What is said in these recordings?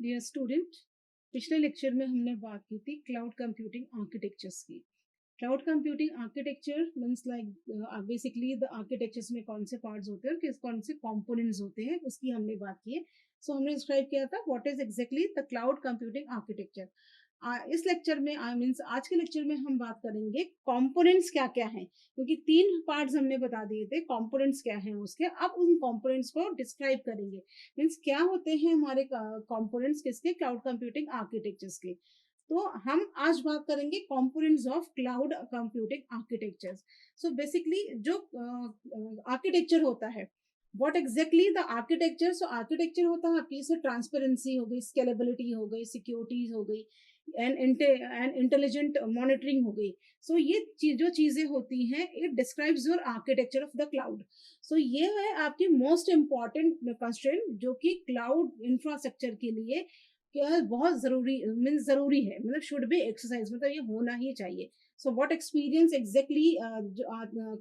Dear student, पिछले lecture में हमने बात की थी क्लाउड कंप्यूटिंग आर्किटेक्चर्स की। Cloud computing architecture means like basically the architectures में कौन से पार्ट्स होते हैं और किस कौन से कंपोनेंट्स होते हैं उसकी हमने बात की है। सो हमने डिस्क्राइब किया था what is exactly the cloud computing architecture. इस लेक्चर में आई मीन्स आज के लेक्चर में हम बात करेंगे कंपोनेंट्स क्या क्या हैं, क्योंकि तीन पार्ट्स हमने बता दिए थे कंपोनेंट्स क्या हैं उसके। अब उन कंपोनेंट्स को डिस्क्राइब करेंगे, मीन्स क्या होते हैं हमारे कंपोनेंट्स किसके, क्लाउड कंप्यूटिंग आर्किटेक्चर्स के। तो हम आज बात करेंगे components of cloud computing architectures. So basically जो आर्किटेक्चर होता है, what exactly the architecture. So architecture होता है आपकी, ट्रांसपेरेंसी हो गई, स्केलेबिलिटी हो गई, सिक्योरिटी हो गई, एंड इंटेलिजेंट मॉनिटरिंग हो गई। सो ये जो चीजें होती हैं, it describes your architecture of the cloud. So ये है आपकी मोस्ट इंपॉर्टेंट कंस्ट्रेंट जो कि क्लाउड इंफ्रास्ट्रक्चर के लिए क्या है, बहुत जरूरी मीन्स जरूरी है, मतलब शुड बी एक्सरसाइज, मतलब ये होना ही चाहिए। So what experience exactly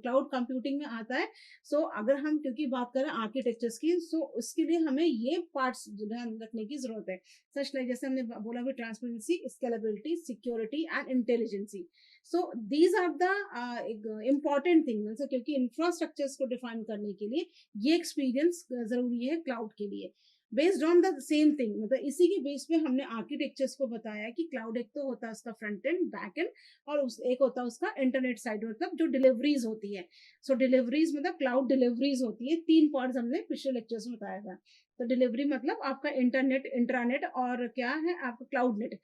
cloud computing में आता है। सो अगर हम क्योंकि बात करें आर्किटेक्चर्स की, सो उसके लिए हमें ये पार्ट्स ध्यान रखने की जरूरत है। सच लाइक जैसे हमने बोला भी, transparency, scalability, security and intelligency. So these are the important thing, क्योंकि इंफ्रास्ट्रक्चर्स को डिफाइन करने के लिए ये एक्सपीरियंस जरूरी है क्लाउड के लिए। Based on the same thing, मतलब इसी के बेस पे हमने आर्किटेक्चर्स को बताया कि क्लाउड एक तो होता है उसका फ्रंट एंड, बैक एंड, और एक होता है उसका इंटरनेट साइड, मतलब जो डिलीवरीज होती है। सो डिलीवरीज मतलब क्लाउड डिलीवरीज होती है, तीन पार्ट्स हमने पिछले लेक्चर्स में बताया था। तो डिलीवरी मतलब आपका इंटरनेट, इंट्रानेट, और क्या है आपका क्लाउड नेट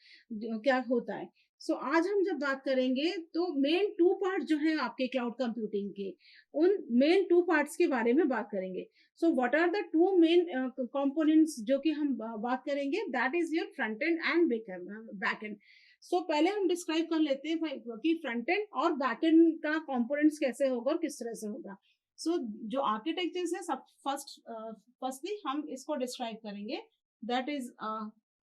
क्या होता है। सो आज हम जब बात करेंगे तो मेन टू पार्ट जो है आपके क्लाउड कंप्यूटिंग के, उन मेन टू पार्ट्स के बारे में बात करेंगे। So what are the two main components जो कि हम बात करेंगे, that is your front end and back end. So पहले हम डिस्क्राइब कर लेते हैं भाई कि फ्रंट एंड और बैक एंड का कंपोनेंट्स कैसे होगा और किस तरह से होगा। सो जो आर्किटेक्चर है, सब फर्स्टली हम इसको डिस्क्राइब करेंगे, दैट इज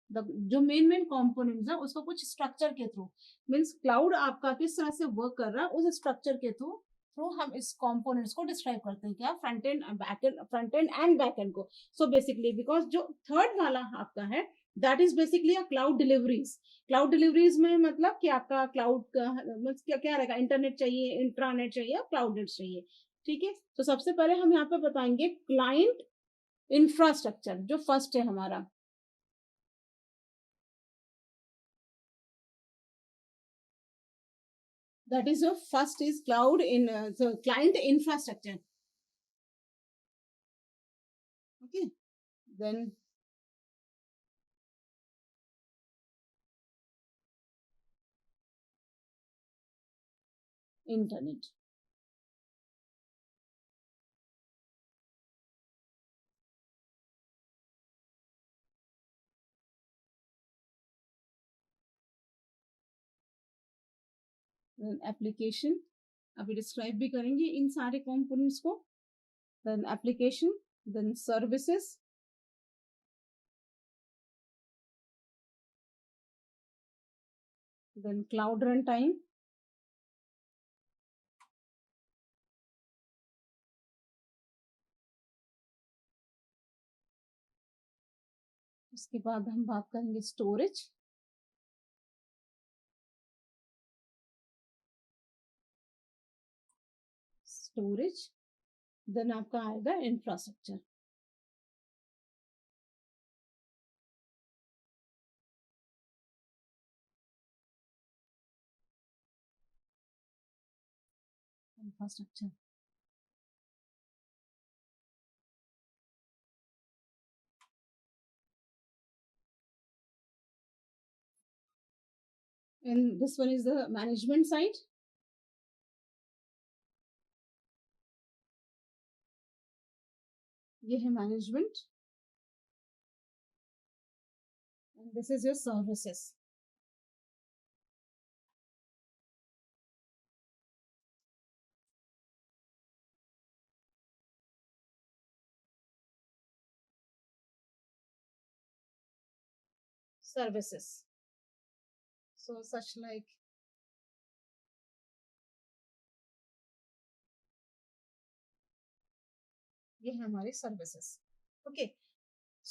जो मेन मेन कंपोनेंट्स है उसको कुछ स्ट्रक्चर के थ्रू, मीन्स क्लाउड आपका किस तरह से वर्क कर रहा है उस स्ट्रक्चर के थ्रू थ्रू हम इस कंपोनेंट्स को डिस्क्राइब करते हैं, क्या, front end back and, front end and back and को। सो बेसिकली बिकॉज जो थर्ड वाला आपका है, that is basically a cloud deliveries. Cloud deliveries में मतलब कि आपका क्लाउड का मतलब क्या क्या रहेगा, इंटरनेट चाहिए, इंट्रानेट चाहिए, क्लाउड नेट चाहिए। ठीक है, तो सबसे पहले हम यहाँ पे बताएंगे क्लाइंट इंफ्रास्ट्रक्चर, जो फर्स्ट है हमारा। That is your first is cloud in the client infrastructure. Okay, then internet. Then application, अभी डिस्क्राइब भी करेंगे इन सारे कंपोनेंट्स को। then application, then services, then cloud runtime, उसके बाद हम बात करेंगे स्टोरेज, स्टोरेज, देन आपका आएगा infrastructure. Infrastructure and this one is the management side. ये है management, and this is your services. Services, so such like ये है हमारी सर्विसेज। ओके,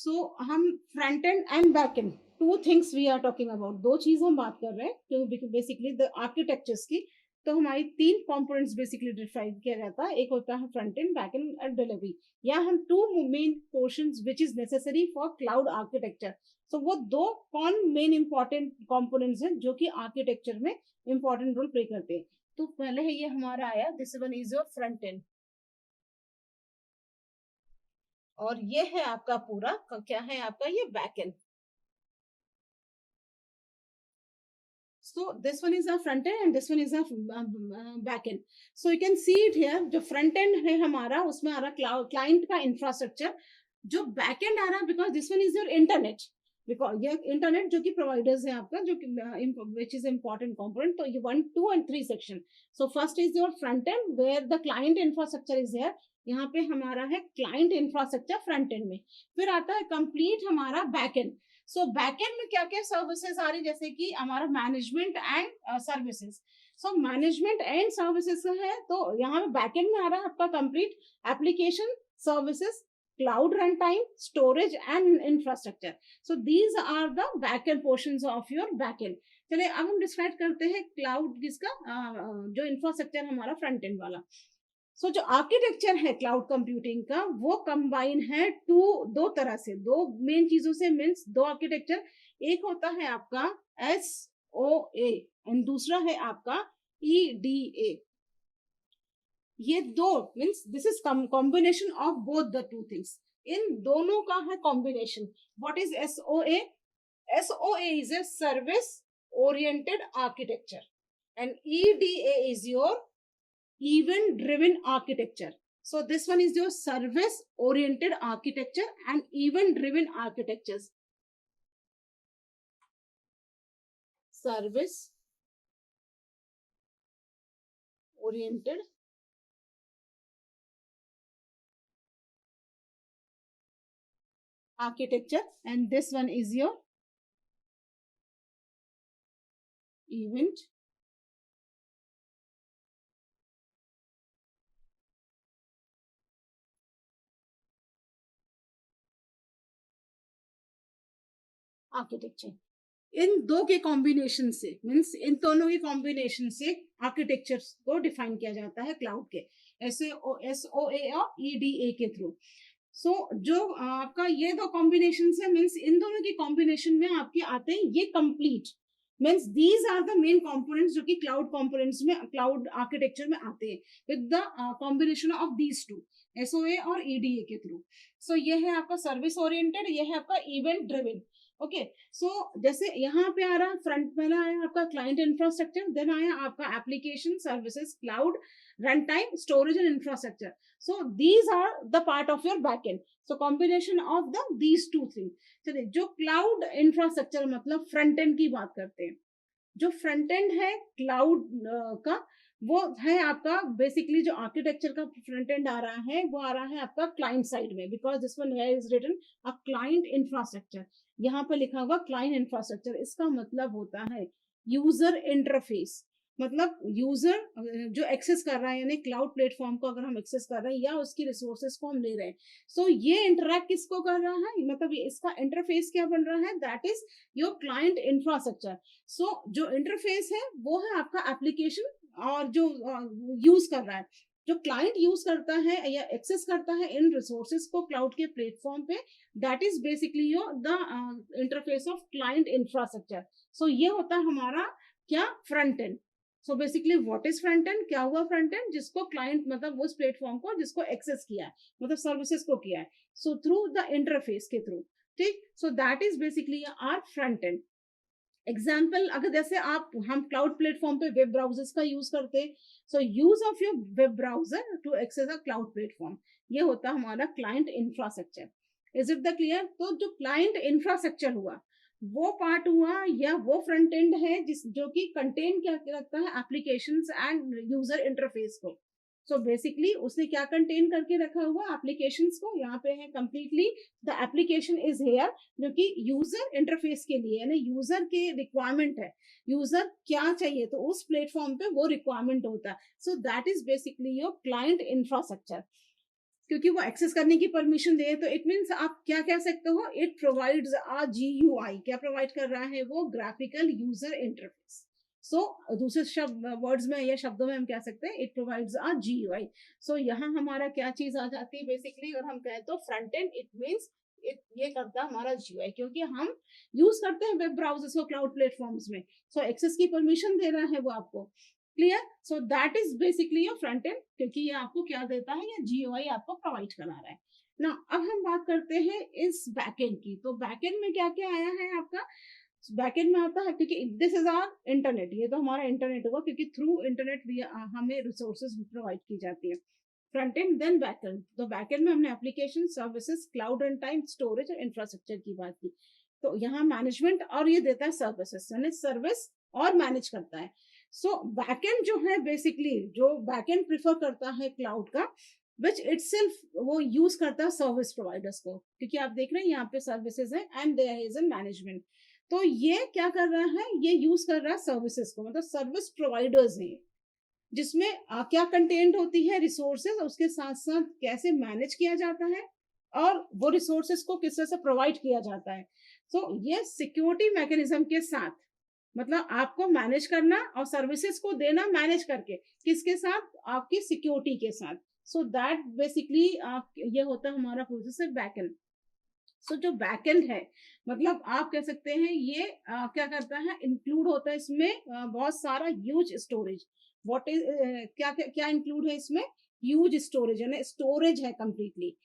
सो हम front end and back end two things we are talking about, दो चीज हम बात कर रहे हैं तो बेसिकली द आर्किटेक्चर्स की। तो हमारी तीन कंपोनेंट्स बेसिकली डिफाइन किया जाता है, एक होता है front end, back end and delivery, या हम two main portions which is necessary for cloud architecture. So वो दो कौन मेन इंपॉर्टेंट कंपोनेंट्स हैं जो कि आर्किटेक्चर में इंपॉर्टेंट रोल प्ले करते हैं। तो पहले है ये हमारा आया, this one is your front end, और ये है आपका पूरा क्या है आपका ये back and. So this one is a front end and this one is a back end. So you can see it here, जो front end है हमारा उसमें आ रहा client का infrastructure, जो back end आ रहा because this one is your internet, because ये internet जो कि providers है आपका जो which is important component। तो ये 1, 2 and 3 section। So first is your front end where the client infrastructure is here, यहाँ पे हमारा है client infrastructure front end में। फिर आता है complete हमारा back end। सो बैकएंड में क्या क्या सर्विसेज आ रही, जैसे कि हमारा management and services. So management and services है, तो यहाँ पे बैकएंड में आ रहा है आपका complete application services, cloud run time, storage and infrastructure. So these are the backend portions of your backend. चलिए अब हम डिस्क्राइब करते हैं क्लाउड किसका, जो इंफ्रास्ट्रक्चर हमारा फ्रंट एंड वाला। सो जो आर्किटेक्चर है क्लाउड कंप्यूटिंग का वो कंबाइन है दो तरह से, दो मेन चीजों से, मीन्स दो आर्किटेक्चर। एक होता है आपका SOA एंड दूसरा है आपका EDA। ये दो means this is combination of both the two things, इन दोनों का है combination. What is SOA? SOA is a service oriented architecture and EDA is your event driven architecture. So this one is your service oriented architecture and event driven architectures. Service oriented architecture, and this one is your event architecture. इन दो के combination से means in दोनों के combination से architecture को define किया जाता है क्लाउड के SOA और EDA के थ्रू। सो जो आपका ये दो कॉम्बिनेशन है मीन्स इन दोनों की कॉम्बिनेशन में आपके आते हैं ये complete, means these are the main components जो कि क्लाउड कंपोनेंट्स में क्लाउड आर्किटेक्चर में आते हैं with the combination of these two, SOA और EDA के थ्रू। सो ये है आपका सर्विस ओरिएंटेड, ये है आपका इवेंट ड्रिवन। ओके, सो जैसे यहाँ पे आ रहा फ्रंट में आया आपका क्लाइंट इंफ्रास्ट्रक्चर, देन आया आपका application services, cloud run time, storage and infrastructure. So these are the part of your backend. So combination of the these two thing. चलिए जो क्लाउड इंफ्रास्ट्रक्चर मतलब फ्रंट एंड की बात करते हैं। जो फ्रंट एंड है क्लाउड का वो है आपका बेसिकली जो आर्किटेक्चर का फ्रंट एंड आ रहा है वो आ रहा है आपका क्लाइंट साइड में, because this one here is written a client infrastructure. यहाँ पे लिखा हुआ क्लाइंट इंफ्रास्ट्रक्चर, इसका मतलब होता है यूजर इंटरफेस, मतलब यूजर जो एक्सेस कर रहा है यानी क्लाउड प्लेटफॉर्म को अगर हम एक्सेस कर रहे हैं या उसकी रिसोर्सेज को हम ले रहे हैं, सो ये इंटरैक्ट किसको कर रहा है, मतलब इसका इंटरफेस क्या बन रहा है, that is your client infrastructure. So जो इंटरफेस है वो है आपका एप्लीकेशन, और जो यूज कर रहा है, जो क्लाइंट यूज करता है या एक्सेस करता है इन रिसोर्सेज को क्लाउड के प्लेटफॉर्म पे, that is basically your the interface of client infrastructure. So ये होता है हमारा क्या, front end. So basically what is front end, क्या हुआ फ्रंट एंड, जिसको क्लाइंट मतलब उस प्लेटफॉर्म को जिसको एक्सेस किया है मतलब सर्विसेज को किया है, सो थ्रू द इंटरफेस के थ्रू। ठीक, so that is basically our front end. Example अगर जैसे आप हम क्लाउड प्लेटफॉर्म पे वेब ब्राउजर्स का यूज करते हैं, so use of your web browser to access a cloud platform, ये होता है हमारा client infrastructure. Is it the clear? तो जो क्लाइंट इंफ्रास्ट्रक्चर हुआ वो पार्ट हुआ या वो फ्रंट एंड है जिस जो कि कंटेन क्या रखता है, एप्लीकेशंस एंड यूजर इंटरफेस को। सो बेसिकली उसने क्या कंटेन करके रखा हुआ, एप्लीकेशंस को। यहाँ पे है completely the application is here, जो कि यूजर इंटरफेस के लिए यानी यूजर के रिक्वायरमेंट है, यूजर क्या चाहिए तो उस प्लेटफॉर्म पे वो रिक्वायरमेंट होता है। So that is basically your client infrastructure. क्योंकि वो एक्सेस करने की परमिशन दे, तो इट मीन्स आप क्या कह सकते हो, इट प्रोवाइड्स अ GUI। क्या प्रोवाइड कर रहा है वो? Graphical user interface. सो दूसरे शब्द वर्ड्स में या शब्दों में हम कह सकते हैं इट प्रोवाइड्स अ GUI। सो यहाँ हमारा क्या चीज आ जाती है बेसिकली, अगर हम कहें तो फ्रंट एंड, इट मीन्स ये करता है हमारा GUI, क्योंकि हम यूज करते हैं वेब ब्राउजर्स को क्लाउड प्लेटफॉर्म्स में। सो एक्सेस की परमिशन दे रहा है वो आपको। Clear? So that is basically your front and, क्योंकि ये आपको क्या देता है, ये GUI आपको प्रोवाइड करा रहा है ना। अब हम बात करते हैं इस बैकएंड की। तो बैकएंड में क्या क्या आया है आपका? बैकएंड में आता है, क्योंकि दिस इज आवर इंटरनेट, ये तो हमारा इंटरनेट होगा, क्योंकि थ्रू इंटरनेट हमें रिसोर्सेज प्रोवाइड की जाती है। Front end then backend. तो बैकएंड में हमने application, services, cloud run time, storage और इंफ्रास्ट्रक्चर की बात की। तो यहाँ मैनेजमेंट और ये देता है सर्विसेज, यानी सर्विस और मैनेज करता है। सो बैकएंड जो है बेसिकली, जो बैकएंड प्रिफर करता है क्लाउड का, विच इटसेल्फ वो यूज करता है सर्विस प्रोवाइडर्स को, क्योंकि आप देख रहे हैं यहाँ पे सर्विसेज है and there is an management. तो ये क्या कर रहा है, ये यूज कर रहा है सर्विसेज को, मतलब सर्विस प्रोवाइडर्स हैं, जिसमें क्या कंटेंट होती है, रिसोर्सेज, उसके साथ साथ कैसे मैनेज किया जाता है और वो रिसोर्सेज को किस तरह से प्रोवाइड किया जाता है। सो ये सिक्योरिटी मैकेनिज्म के साथ, मतलब आपको मैनेज करना और सर्विसेज को देना मैनेज करके, किसके साथ? आपकी सिक्योरिटी के साथ। सो दैट बेसिकली ये होता है हमारा प्रोसेस बैकएंड। सो जो बैकएंड है, मतलब आप कह सकते हैं ये क्या करता है, इंक्लूड होता है इसमें बहुत सारा ह्यूज स्टोरेज। व्हाट इज क्या क्या, क्या इंक्लूड है इसमें? ह्यूज स्टोरेज, यानी स्टोरेज है कंप्लीटली,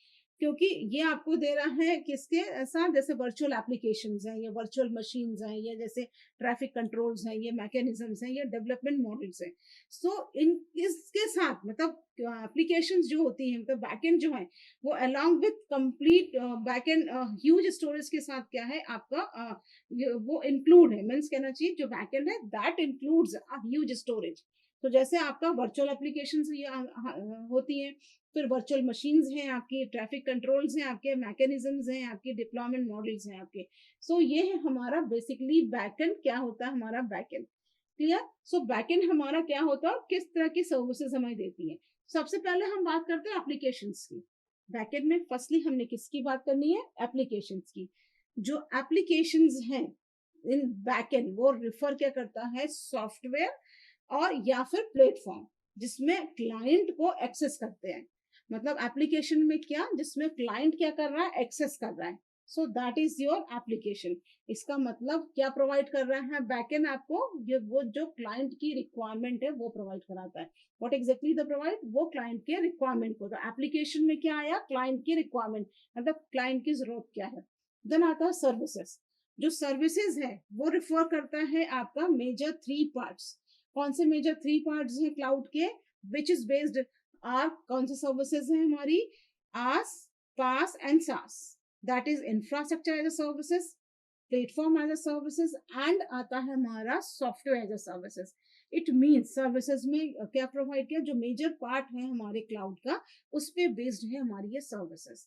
क्योंकि ये आपको दे रहा है किसके साथ? जैसे वर्चुअल एप्लीकेशंस हैं, ये वर्चुअल मशीन्स हैं, ये जैसे ट्रैफिक कंट्रोल्स हैं, ये मैकेनिज्म्स हैं, ये डेवलपमेंट मॉडल्स हैं। सो इन इसके साथ मतलब एप्लीकेशंस जो होती हैं, मतलब बैकएंड जो है वो along with complete backend huge storage के साथ क्या है आपका वो इंक्लूड है, मीन्स कहना चाहिए जो बैकएंड है that includes a huge storage. तो जैसे आपका वर्चुअल एप्लीकेशंस ये होती हैं, फिर वर्चुअल मशीन्स हैं आपकी, ट्रैफिक कंट्रोल्स हैं आपके, मैकेनिज्म्स हैं आपके, डिप्लॉयमेंट मॉडल्स हैं आपके। सो ये है हमारा बेसिकली बैकएंड। क्या होता है हमारा बैकएंड? क्लियर? सो बैकएंड हमारा क्या होता है, किस तरह की सर्विसेज हमें देती है। सबसे पहले हम बात करते हैं एप्लीकेशंस की। बैकएंड में फर्स्टली हमने किसकी बात करनी है? एप्लीकेशंस की। जो एप्लीकेशंस हैं इन बैकएंड, वो रिफर क्या करता है? सॉफ्टवेयर और या फिर प्लेटफॉर्म, जिसमें क्लाइंट को एक्सेस करते हैं। मतलब एप्लीकेशन में क्या, जिसमें क्लाइंट क्या कर रहा है? एक्सेस कर रहा है। So that is your application. इसका मतलब क्या प्रोवाइड कर रहा है बैकएंड आपको? ये वो जो क्लाइंट की रिक्वायरमेंट है वो प्रोवाइड कराता है। What exactly the provide? वो क्लाइंट के रिक्वायरमेंट को। तो एप्लीकेशन में क्या आया? क्लाइंट की रिक्वायरमेंट, मतलब क्लाइंट की जरूरत क्या है। देन आता है सर्विसेज। जो सर्विसेज है वो रिफर करता है आपका मेजर 3 पार्ट्स। कौन से मेजर 3 पार्ट्स हैं क्लाउड के? विच इज बेस्ड आर, कौन से सर्विसेज हैं हमारी? IaaS, PaaS and SaaS. That is infrastructure as a services, platform as a services and आता है हमारा software as a services. It means services में क्या प्रोवाइड किया? जो मेजर पार्ट है हमारे क्लाउड का, उस पे बेस्ड है हमारी ये सर्विसेज।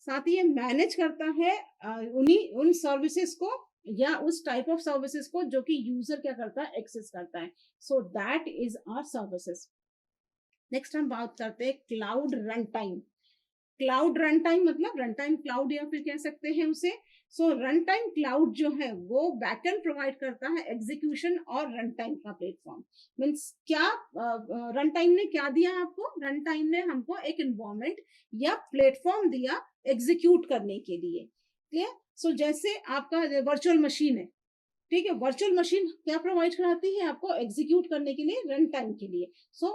साथ ही ये मैनेज करता है उन्हीं उन सर्विसेज को या उस टाइप ऑफ सर्विसेज को जो कि यूजर क्या करता है? एक्सेस करता है। So that is our services. Next हम बात करते हैं cloud run time. Cloud run time मतलब रन टाइम क्लाउड या फिर कह सकते हैं उसे। सो रन टाइम क्लाउड जो है वो बैकएंड प्रोवाइड करता है एग्जीक्यूशन और रन टाइम का प्लेटफॉर्म। मीन्स क्या रन टाइम ने क्या दिया आपको? रन टाइम ने हमको एक इन्वायरमेंट या प्लेटफॉर्म दिया एग्जीक्यूट करने के लिए। क्लियर? सो जैसे आपका वर्चुअल मशीन है, ठीक है, वर्चुअल मशीन क्या प्रोवाइड कराती है आपको? एग्जीक्यूट करने के लिए, रन टाइम के लिए। सो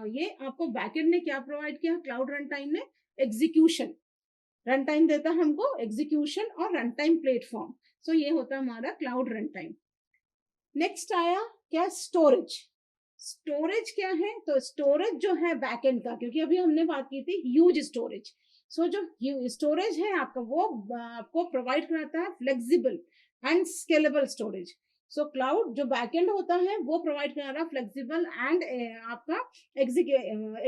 ये आपको बैकएंड ने क्या प्रोवाइड किया? क्लाउड रन टाइम ने एग्जीक्यूशन। रन टाइम देता है हमको एग्जीक्यूशन और रन टाइम प्लेटफॉर्म। सो ये होता है हमारा क्लाउड रन टाइम। नेक्स्ट आया क्या? स्टोरेज। स्टोरेज क्या है? तो स्टोरेज जो है बैकएंड का, क्योंकि अभी हमने बात की थी ह्यूज स्टोरेज। सो जो स्टोरेज है आपका वो आपको प्रोवाइड कराता है flexible and scalable storage. So cloud जो बैकएंड होता है वो प्रोवाइड करा रहा फ्लेक्सिबल एंड आपका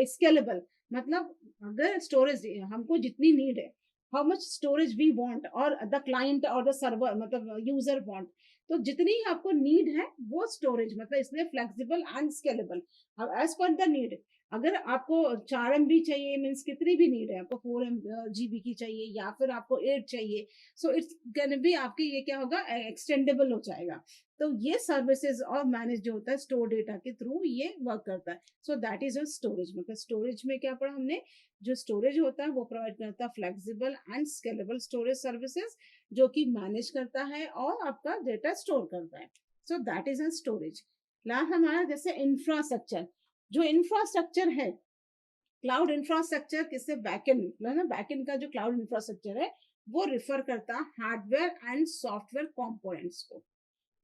स्केलेबल। मतलब अगर स्टोरेज हमको जितनी नीड है, how much storage we want और द क्लाइंट और द सर्वर मतलब यूजर वांट, तो जितनी आपको नीड है वो स्टोरेज, मतलब इसलिए फ्लेक्सिबल एंड स्केलेबल। अब एज पर द नीड, अगर आपको 4 MB चाहिए, मीन्स कितनी भी नीड है, आपको 4 GB की चाहिए या फिर आपको 8 चाहिए, सो इट्स कैन बी आपकी ये क्या होगा, एक्सटेंडेबल हो जाएगा। तो ये सर्विसेज और मैनेज जो होता है स्टोर डेटा के थ्रू ये वर्क करता है। So that is a storage. मतलब स्टोरेज में क्या पढ़ा हमने, जो स्टोरेज होता है वो प्रोवाइड करता है flexible and scalable storage services, जो कि मैनेज करता है और आपका डेटा स्टोर करता है। So that is a storage. Last हमारा जैसे इंफ्रास्ट्रक्चर, जो इंफ्रास्ट्रक्चर है, क्लाउड इंफ्रास्ट्रक्चर किससे, बैकएंड है ना, बैकएंड का जो क्लाउड इंफ्रास्ट्रक्चर है वो रिफर करता है हार्डवेयर एंड सॉफ्टवेयर कंपोनेंट्स को,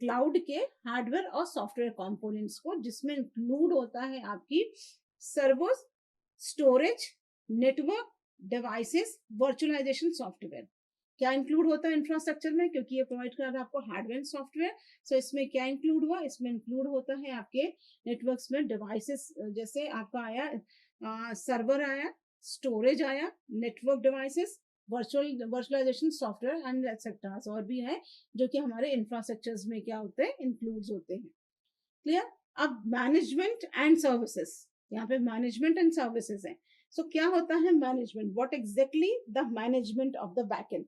क्लाउड के हार्डवेयर और सॉफ्टवेयर कंपोनेंट्स को, जिसमें इंक्लूड होता है आपकी servers, storage, network, devices, virtualization software. क्या इंक्लूड होता है इंफ्रास्ट्रक्चर में, क्योंकि ये प्रोवाइड कर रहा है आपको हार्डवेयर एंड सॉफ्टवेयर। सो इसमें क्या इंक्लूड हुआ, इसमें इंक्लूड होता है आपके नेटवर्क्स में डिवाइसेस, जैसे आपका आया सर्वर आया, स्टोरेज आया, network devices, virtualization software and etcetera और भी है, जो कि हमारे इंफ्रास्ट्रक्चर्स में क्या होते हैं, इंक्लूड होते हैं। क्लियर। अब मैनेजमेंट एंड सर्विसेज, यहाँ पे मैनेजमेंट एंड सर्विसेज है। सो क्या होता है management, what exactly the management of the backend.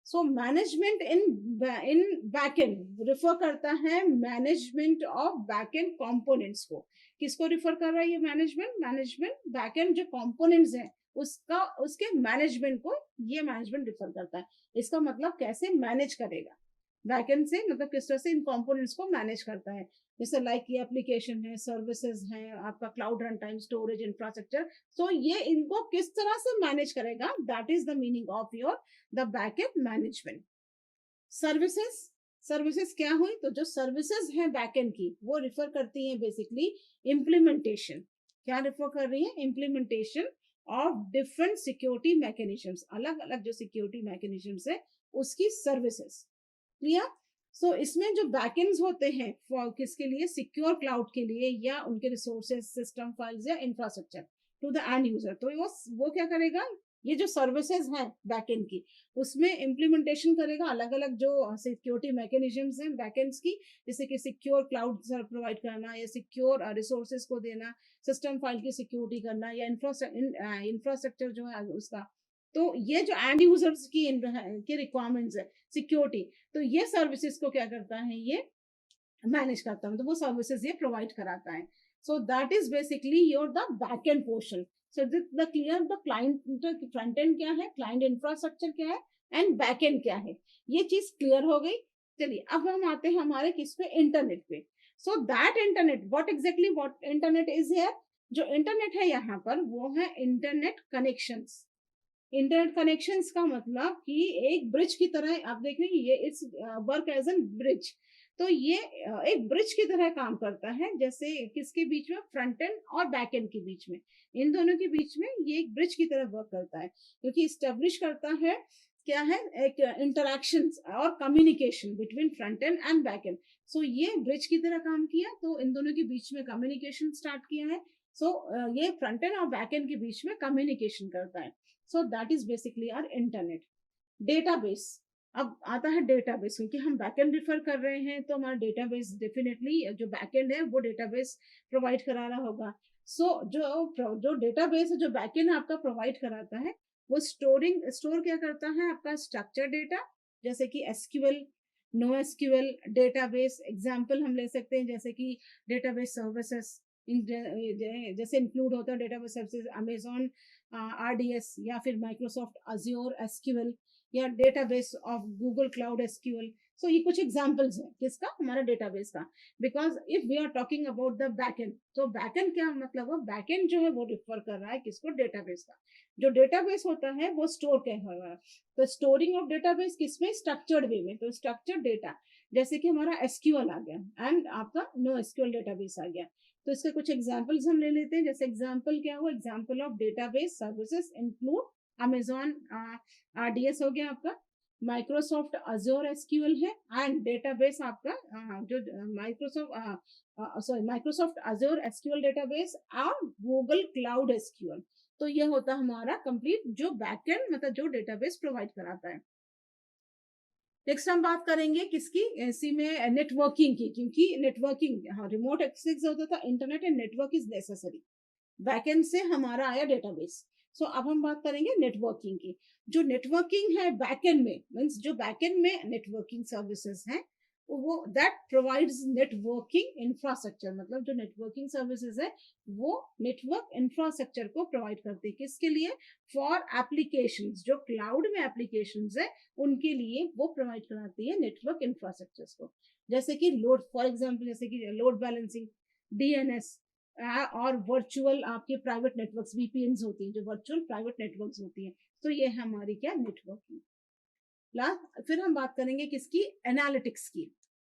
So management in backend refer करता है मैनेजमेंट ऑफ बैकएंड कंपोनेंट्स को। किसको रिफर कर रहा है ये मैनेजमेंट, मैनेजमेंट बैकएंड जो कंपोनेंट्स हैं उसका, उसके मैनेजमेंट को ये मैनेजमेंट रिफर करता है। इसका मतलब कैसे मैनेज करेगा बैकएंड से, मतलब किस तरह से इन कंपोनेंट्स को मैनेज करता है। जैसे लाइक ये एप्लीकेशन है, सर्विसेज है, आपका cloud run time, storage, infrastructure, so ये इनको किस तरह से मैनेज करेगा, that is the meaning of your the backend management. Services, services क्या हुई, तो जो सर्विसेज है बैकएंड की वो रिफर करती है बेसिकली इम्प्लीमेंटेशन। क्या रिफर कर रही है, implementation of different security mechanisms, अलग अलग जो सिक्योरिटी मैकेनिज्म्स है उसकी सर्विसेज। क्लियर। सो इसमें जो बैकएंड्स होते हैं फॉर किसके लिए, सिक्योर क्लाउड के लिए या उनके रिसोर्सेज, सिस्टम फाइल्स या infrastructure to the end user. तो वो क्या करेगा, ये जो सर्विसेज हैं बैकएंड की उसमें इम्प्लीमेंटेशन करेगा अलग अलग जो सिक्योरिटी मैकेनिज्म्स हैं बैकएंड्स की, जैसे कि सिक्योर क्लाउड प्रोवाइड करना या सिक्योर रिसोर्सेज को देना, सिस्टम फाइल की सिक्योरिटी करना या इंफ्रास्ट्रक्चर जो है उसका। तो ये जो एंड यूजर्स की रिक्वायरमेंट्स है सिक्योरिटी, तो ये सर्विसेज को क्या करता है, ये मैनेज करता है, तो वो सर्विसेज ये प्रोवाइड कराता है। So that is basically your the back end portion. So the clear the client front end क्या है, क्लाइंट इंफ्रास्ट्रक्चर क्या है एंड बैक एंड क्या है, ये चीज क्लियर हो गई। चलिए अब हम आते हैं हमारे किस पे, इंटरनेट पे। So that internet, what exactly what internet is here, जो इंटरनेट है यहाँ पर वो है इंटरनेट कनेक्शंस। इंटरनेट कनेक्शंस का मतलब कि एक ब्रिज की तरह, आप देख रहे हैं ये it's work as an bridge. तो ये एक ब्रिज की तरह काम करता है, जैसे किसके बीच में, फ्रंट एंड और बैक एंड के बीच में, इन दोनों के बीच में ये एक ब्रिज की तरह वर्क करता है, क्योंकि स्टेब्लिश करता है क्या है, एक इंटरेक्शन और communication between front end and back end. So ये ब्रिज की तरह काम किया, तो इन दोनों के बीच में कम्युनिकेशन स्टार्ट किया है। सो ये फ्रंट एंड और बैक एंड के बीच में कम्युनिकेशन करता है। So that is basically our internet. Database, अब आता है डेटाबेस, क्योंकि हम बैकएंड रिफर कर रहे हैं तो हमारा डेटाबेस डेफिनेटली जो बैकएंड है वो डेटाबेस प्रोवाइड करा रहा होगा। सो जो डेटाबेस है जो बैकएंड आपका प्रोवाइड कराता है वो स्टोर क्या करता है, आपका स्ट्रक्चर डेटा, जैसे कि SQL, no SQL database example हम ले सकते हैं, जैसे कि डेटाबेस सर्विसेज जैसे इंक्लूड होता है डेटाबेस सर्विसेज अमेजॉन आरडीएस या फिर माइक्रोसॉफ्ट अज्योर एसक्यूएल या database of Google cloud SQL. So ये कुछ एग्जांपल्स हैं किसका, हमारा डेटाबेस का। Because if we are talking about the backend, तो बैकएंड क्या मतलब है, बैकएंड जो है वो रिफर कर रहा है किसको, डेटाबेस का। जो डेटाबेस होता है वो स्टोर क्या हो रहा है, तो स्टोरिंग ऑफ डेटाबेस किसमें, स्ट्रक्चर्ड वे में, तो स्ट्रक्चर्ड डेटा, जैसे कि हमारा एसक्यूएल आ गया एंड आपका नो एसक्यूएल डेटाबेस आ गया। तो इसके कुछ एग्जांपल्स हम ले लेते हैं, जैसे एग्जांपल क्या हुआ, example of database services include Amazon RDS हो गया आपका, माइक्रोसॉफ्ट अज्योर एसक्यूएल है एंड डेटाबेस आपका जो माइक्रोसॉफ्ट अज्योर एसक्यूएल डेटाबेस और गूगल क्लाउड एसक्यूएल। तो ये होता है हमारा कंप्लीट जो बैकएंड मतलब जो डेटाबेस प्रोवाइड कराता है। नेक्स्ट हम बात करेंगे किसकी, इसी में नेटवर्किंग की, क्योंकि नेटवर्किंग, हाँ, रिमोट एक्सेस होता था internet and network is necessary. Backend से हमारा आया डेटाबेस। सो अब हम बात करेंगे नेटवर्किंग की। जो नेटवर्किंग है बैकएंड में, मीन्स जो बैकएंड में नेटवर्किंग सर्विसेज हैं, वो दैट प्रोवाइड्स नेटवर्किंग इंफ्रास्ट्रक्चर, मतलब जो नेटवर्किंग सर्विसेज है वो नेटवर्क इंफ्रास्ट्रक्चर को प्रोवाइड करते हैं। किसके लिए? फॉर एप्लीकेशंस, जो क्लाउड में एप्लीकेशंस है उनके लिए वो प्रोवाइड कराती है नेटवर्क इंफ्रास्ट्रक्चर्स को। जैसे कि लोड, फॉर एग्जांपल जैसे कि लोड बैलेंसिंग, डीएनएस, और वर्चुअल आपके प्राइवेट नेटवर्क्स, वीपीएन्स होती हैं, जो वर्चुअल प्राइवेट नेटवर्क्स होती हैं। तो ये है हमारी क्या, नेटवर्किंग। लास्ट फिर हम बात करेंगे किसकी, एनालिटिक्स की।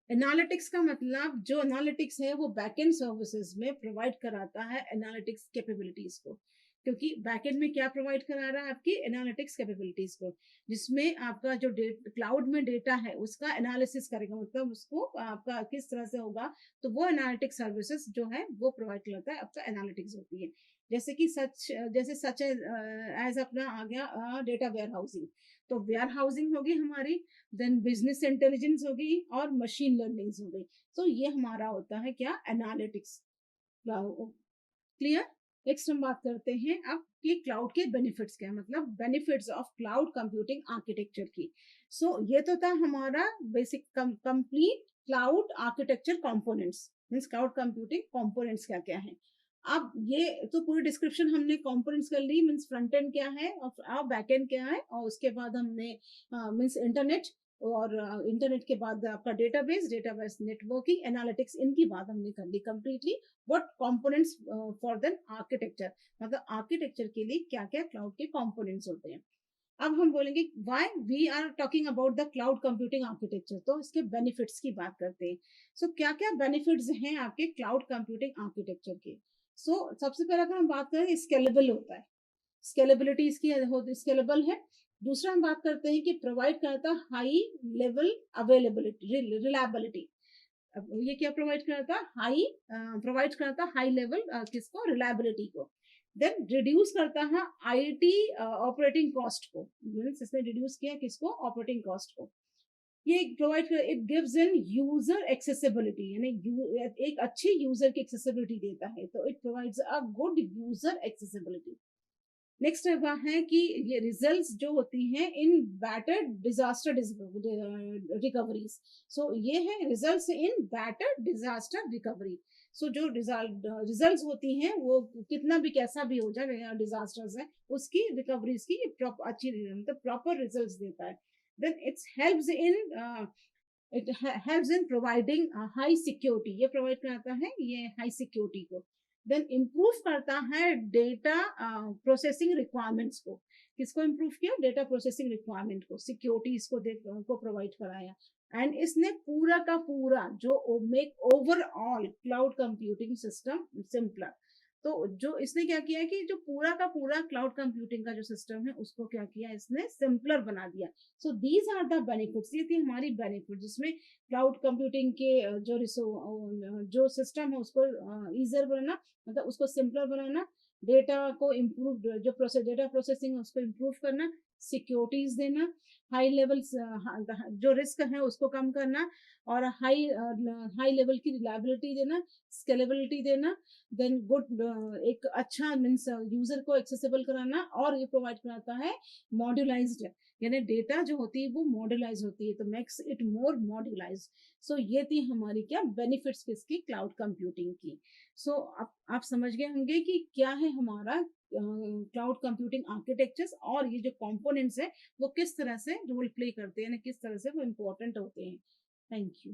एनालिटिक्स का मतलब, जो एनालिटिक्स है वो बैकएंड सर्विसेज में प्रोवाइड कराता है एनालिटिक्स कैपेबिलिटीज को। क्योंकि बैकएंड में क्या प्रोवाइड करा रहा है, आपकी एनालिटिक्स कैपेबिलिटीज को, जिसमें आपका जो क्लाउड में डेटा है उसका एनालिसिस करेगा, मतलब उसको आपका किस तरह से होगा, तो वो एनालिटिक्स सर्विसेज जो है वो प्रोवाइड करता है, आपका एनालिटिक्स होती है। जैसे कि सच एज अपना आ गया डेटा वेयर हाउसिंग, तो वेयर हाउसिंग होगी हमारी, देन बिजनेस इंटेलिजेंस होगी और मशीन लर्निंग हो गई। तो ये हमारा होता है क्या, एनालिटिक्स। क्लियर। नेक्स्ट हम बात करते हैं अब कि क्लाउड के बेनिफिट्स क्या है, मतलब benefits of cloud computing architecture की। ये तो था हमारा basic complete cloud architecture components, means cloud computing components क्या क्या है। अब ये तो पूरी डिस्क्रिप्शन हमने कंपोनेंट्स कर ली, मींस फ्रंट एंड क्या है और बैक एंड क्या है, और उसके बाद हमने मींस इंटरनेट, और इंटरनेट के बाद आपका डेटाबेस, डेटाबेस नेटवर्किंग, एनालिटिक्स, इनकी बात हमने कर ली completely. What components for then architecture, मतलब आर्किटेक्चर के लिए क्या क्या क्लाउड के कंपोनेंट्स होते हैं। अब हम बोलेंगे why we are talking about the cloud computing architecture, तो इसके बेनिफिट्स की बात करते हैं। क्या क्या बेनिफिट्स हैं आपके क्लाउड कंप्यूटिंग आर्किटेक्चर के। सबसे पहले अगर हम बात करें, स्केलेबल होता है, स्केलेबिलिटी इसकी स्केलेबल है। दूसरा हम बात करते हैं कि प्रोवाइड करता है हाई लेवल अवेलेबिलिटी, रिलायबिलिटी। अब ये क्या प्रोवाइड करता है, प्रोवाइड करता हाई लेवल किसको, रिलायबिलिटी को। देन रिड्यूस करता है आईटी ऑपरेटिंग कॉस्ट को, मींस इसने रिड्यूस किया किसको, ऑपरेटिंग कॉस्ट को। ये प्रोवाइड कर, it gives in user accessibility, यानी एक अच्छी यूजर की एक्सेसिबिलिटी देता है, तो it provides a good user accessibility. Next है कि ये रिजल्ट्स जो होती हैं इन बैटर डिजास्टर रिकवरीज। ये है results in better disaster recovery. जो रिजल्ट्स होती हैं वो कितना भी कैसा भी हो जाए डिजास्टर्स है, उसकी रिकवरीज की अच्छी, मतलब प्रॉपर रिजल्ट्स देता है। Then it helps in providing high security, ये प्रोवाइड कराता है ये हाई सिक्योरिटी को। देन इम्प्रूव करता है डेटा प्रोसेसिंग रिक्वायरमेंट्स को। किसको इम्प्रूव किया, डेटा प्रोसेसिंग रिक्वायरमेंट को, सिक्योरिटी को प्रोवाइड कराया। एंड इसने पूरा का पूरा जो make overall cloud computing system simpler. तो जो इसने क्या किया है कि जो पूरा का पूरा क्लाउड कंप्यूटिंग का जो सिस्टम है उसको क्या किया, इसने सिंपलर बना दिया। दीज आर द बेनिफिट्स, ये थी हमारी बेनिफिट, जिसमें क्लाउड कंप्यूटिंग के जो सिस्टम है उसको ईजियर बनाना, मतलब उसको सिंपलर बनाना, डेटा को इम्प्रूव, जो डेटा प्रोसेसिंग है उसको इम्प्रूव करना, सिक्योरिटीज देना, हाई लेवल जो रिस्क है उसको कम करना, और हाई लेवल की रिलायबिलिटी देना, स्केलेबिलिटी देना, देन गुड एक अच्छा मीन्स यूजर को एक्सेसिबल कराना, और ये प्रोवाइड कराता है मॉड्यूलाइज्ड, यानी डेटा जो होती है वो मॉड्यूलाइज होती है, तो मेक्स इट मोर मॉड्यूलाइज। ये थी हमारी क्या बेनिफिट्स किसकी, क्लाउड कंप्यूटिंग की। आप समझ गए होंगे कि क्या है हमारा क्लाउड कंप्यूटिंग आर्किटेक्चर्स, और ये जो कंपोनेंट्स है वो किस तरह से रोल प्ले करते हैं, किस तरह से वो इम्पोर्टेंट होते हैं। Thank you.